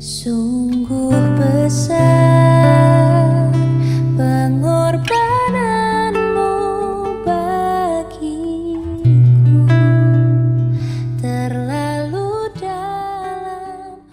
Sungguh besar pengorbananmu bagiku, terlalu dalam.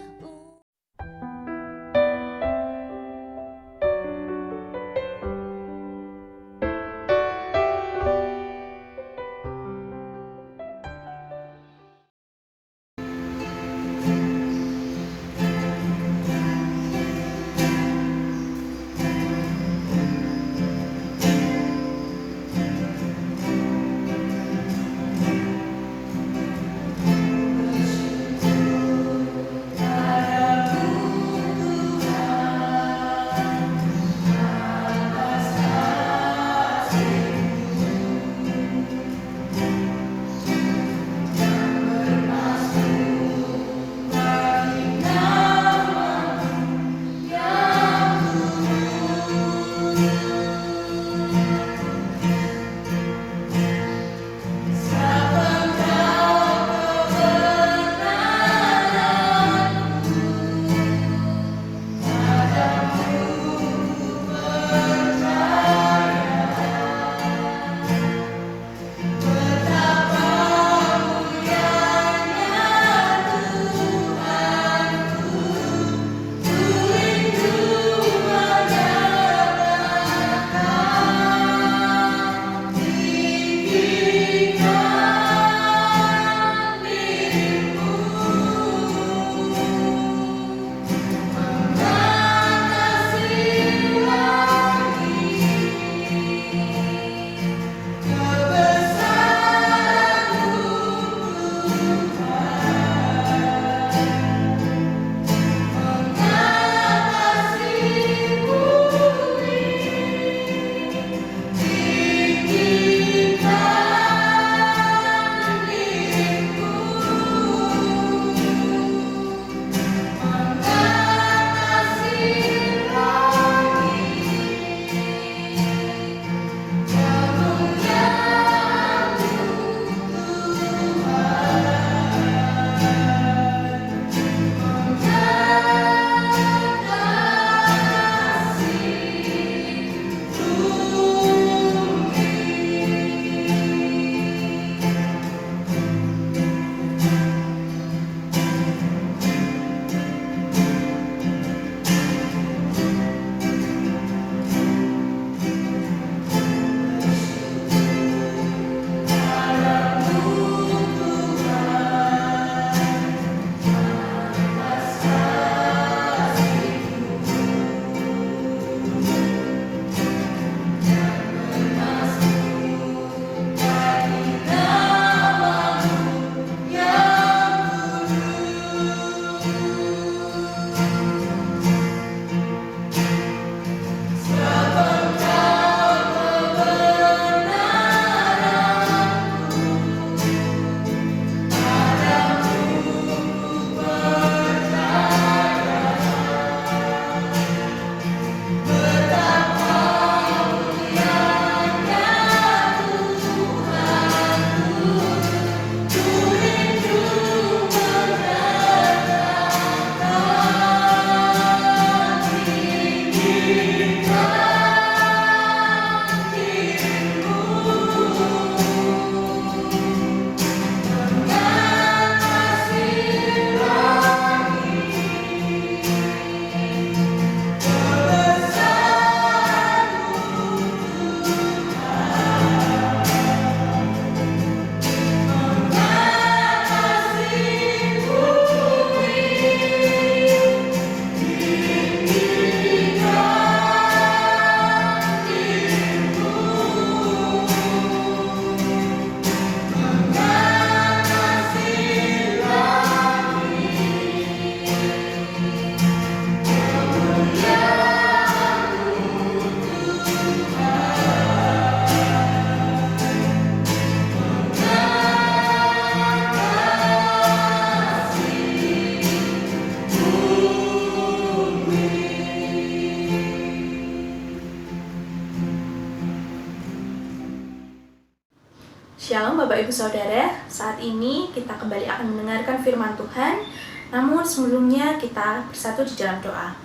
Shalom Bapak Ibu Saudara, saat ini kita kembali akan mendengarkan firman Tuhan Namun sebelumnya kita bersatu di dalam doa.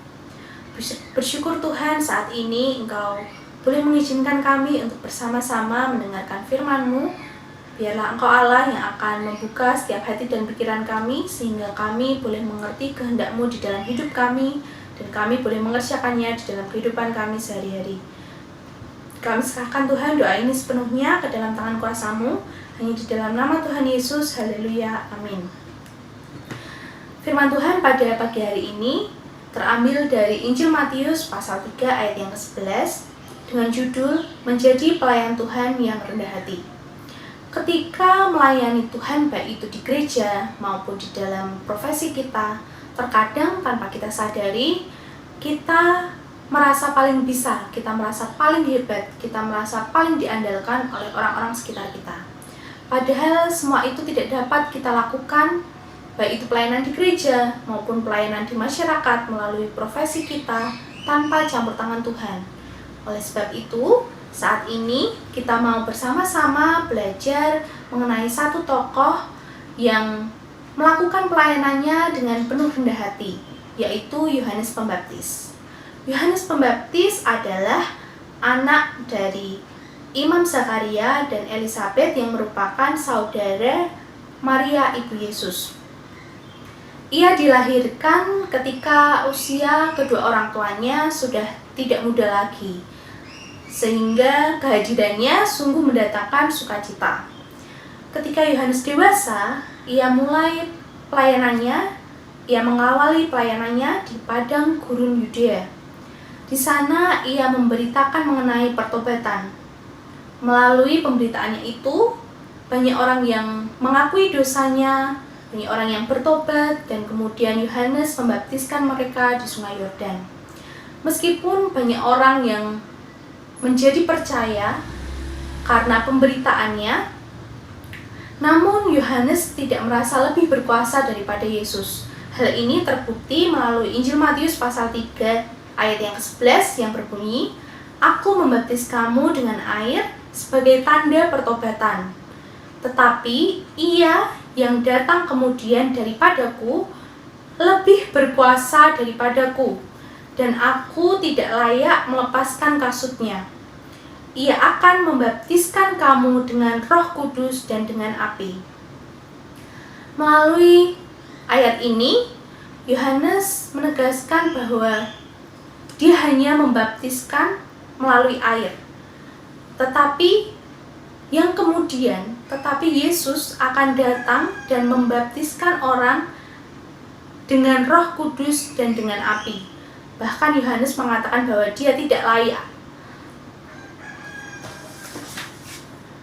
Bersyukur Tuhan, saat ini Engkau boleh mengizinkan kami untuk bersama-sama mendengarkan firman-Mu. Biarlah Engkau Allah yang akan membuka setiap hati dan pikiran kami, sehingga kami boleh mengerti kehendak-Mu di dalam hidup kami, dan kami boleh mengerjakannya di dalam kehidupan kami sehari-hari. Kami serahkan Tuhan doa ini sepenuhnya ke dalam tangan kuasa-Mu, hanya di dalam nama Tuhan Yesus. Haleluya, amin. Firman Tuhan pada pagi hari ini terambil dari Injil Matius pasal 3 ayat yang ke-11 dengan judul Menjadi Pelayan Tuhan yang Rendah Hati. Ketika melayani Tuhan, baik itu di gereja maupun di dalam profesi kita, terkadang tanpa kita sadari, kita merasa paling bisa, kita merasa paling hebat, kita merasa paling diandalkan oleh orang-orang sekitar kita. Padahal semua itu tidak dapat kita lakukan, baik itu pelayanan di gereja maupun pelayanan di masyarakat melalui profesi kita, tanpa campur tangan Tuhan. Oleh sebab itu, saat ini kita mau bersama-sama belajar mengenai satu tokoh yang melakukan pelayanannya dengan penuh rendah hati, yaitu Yohanes Pembaptis. Yohanes Pembaptis adalah anak dari Imam Zakaria dan Elisabet yang merupakan saudara Maria Ibu Yesus. Ia dilahirkan ketika usia kedua orang tuanya sudah tidak muda lagi, sehingga kehadirannya sungguh mendatangkan sukacita. Ketika Yohanes dewasa, ia mulai pelayanannya, ia mengawali pelayanannya di padang gurun Yudea. Di sana ia memberitakan mengenai pertobatan. Melalui pemberitaannya itu, banyak orang yang mengakui dosanya, banyak orang yang bertobat, dan kemudian Yohanes membaptiskan mereka di Sungai Yordan. Meskipun banyak orang yang menjadi percaya karena pemberitaannya, namun Yohanes tidak merasa lebih berkuasa daripada Yesus. Hal ini terbukti melalui Injil Matius pasal 3 ayat yang ke-11 yang berbunyi, "Aku membaptis kamu dengan air sebagai tanda pertobatan. Tetapi ia yang datang kemudian daripadaku lebih berkuasa daripadaku, dan aku tidak layak melepaskan kasutnya. Ia akan membaptiskan kamu dengan Roh Kudus dan dengan api." Melalui ayat ini, Yohanes menegaskan bahwa dia hanya membaptiskan melalui air. Tetapi Yesus akan datang dan membaptiskan orang dengan Roh Kudus dan dengan api. Bahkan Yohanes mengatakan bahwa dia tidak layak.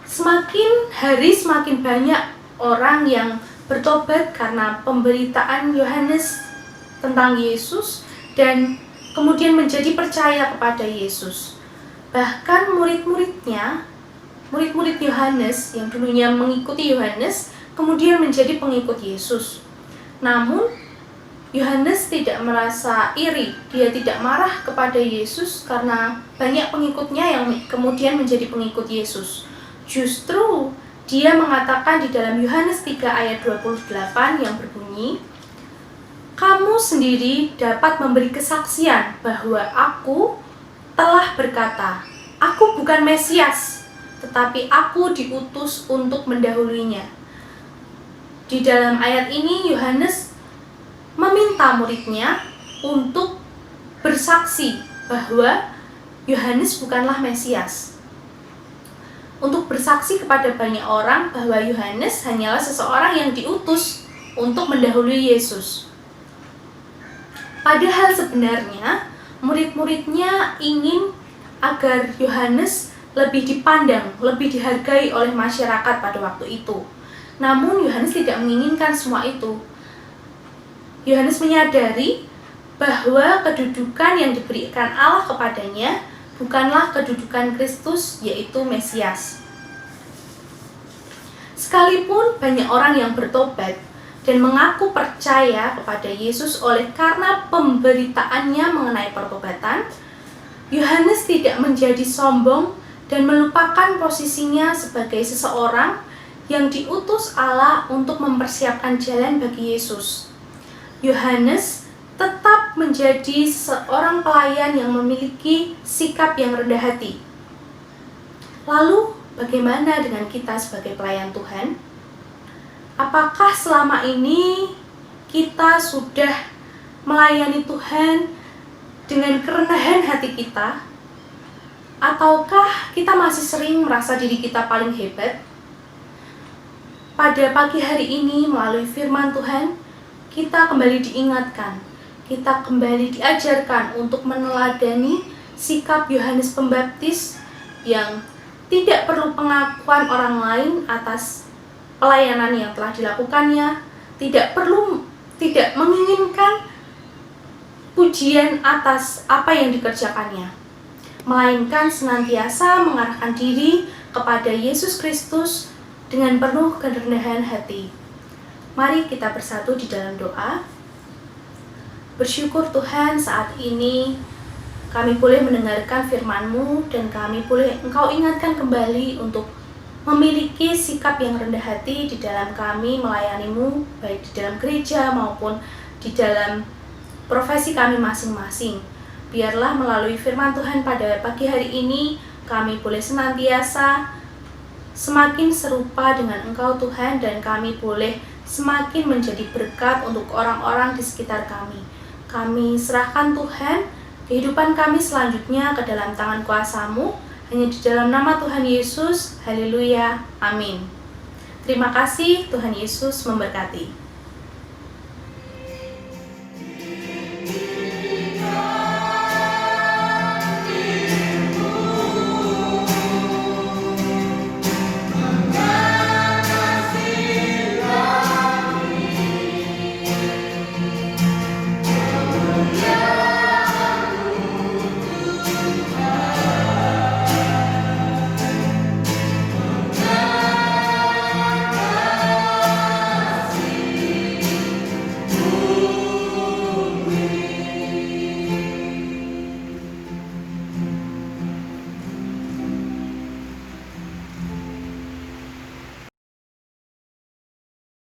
Semakin hari semakin banyak orang yang bertobat karena pemberitaan Yohanes tentang Yesus dan kemudian menjadi percaya kepada Yesus. Bahkan murid-murid Yohanes yang dulunya mengikuti Yohanes kemudian menjadi pengikut Yesus. Namun Yohanes tidak merasa iri, dia tidak marah kepada Yesus karena banyak pengikutnya yang kemudian menjadi pengikut Yesus. Justru dia mengatakan di dalam Yohanes 3 ayat 28 yang berbunyi, "Kamu sendiri dapat memberi kesaksian bahwa aku telah berkata, aku bukan Mesias, tetapi aku diutus untuk mendahuluinya." Di dalam ayat ini Yohanes meminta muridnya untuk bersaksi bahwa Yohanes bukanlah Mesias. Untuk bersaksi kepada banyak orang bahwa Yohanes hanyalah seseorang yang diutus untuk mendahului Yesus. Padahal sebenarnya murid-muridnya ingin agar Yohanes lebih dipandang, lebih dihargai oleh masyarakat pada waktu itu. Namun Yohanes tidak menginginkan semua itu. Yohanes menyadari bahwa kedudukan yang diberikan Allah kepadanya bukanlah kedudukan Kristus, yaitu Mesias. Sekalipun banyak orang yang bertobat dan mengaku percaya kepada Yesus oleh karena pemberitaannya mengenai pertobatan, Yohanes tidak menjadi sombong dan melupakan posisinya sebagai seseorang yang diutus Allah untuk mempersiapkan jalan bagi Yesus. Yohanes tetap menjadi seorang pelayan yang memiliki sikap yang rendah hati. Lalu, bagaimana dengan kita sebagai pelayan Tuhan? Apakah selama ini kita sudah melayani Tuhan dengan kerendahan hati kita? Ataukah kita masih sering merasa diri kita paling hebat? Pada pagi hari ini melalui firman Tuhan, kita kembali diingatkan, kita kembali diajarkan untuk meneladani sikap Yohanes Pembaptis yang tidak perlu pengakuan orang lain atas pelayanan yang telah dilakukannya, tidak menginginkan pujian atas apa yang dikerjakannya, melainkan senantiasa mengarahkan diri kepada Yesus Kristus dengan penuh kerendahan hati. Mari kita bersatu di dalam doa. Bersyukur Tuhan, saat ini kami boleh mendengarkan firman-Mu dan kami boleh Engkau ingatkan kembali untuk memiliki sikap yang rendah hati di dalam kami melayani-Mu, baik di dalam gereja maupun di dalam profesi kami masing-masing. Biarlah melalui firman Tuhan pada pagi hari ini, kami boleh senantiasa semakin serupa dengan Engkau Tuhan, dan kami boleh semakin menjadi berkat untuk orang-orang di sekitar kami. Kami serahkan Tuhan, kehidupan kami selanjutnya ke dalam tangan kuasa-Mu, hanya di dalam nama Tuhan Yesus. Haleluya, amin. Terima kasih, Tuhan Yesus memberkati.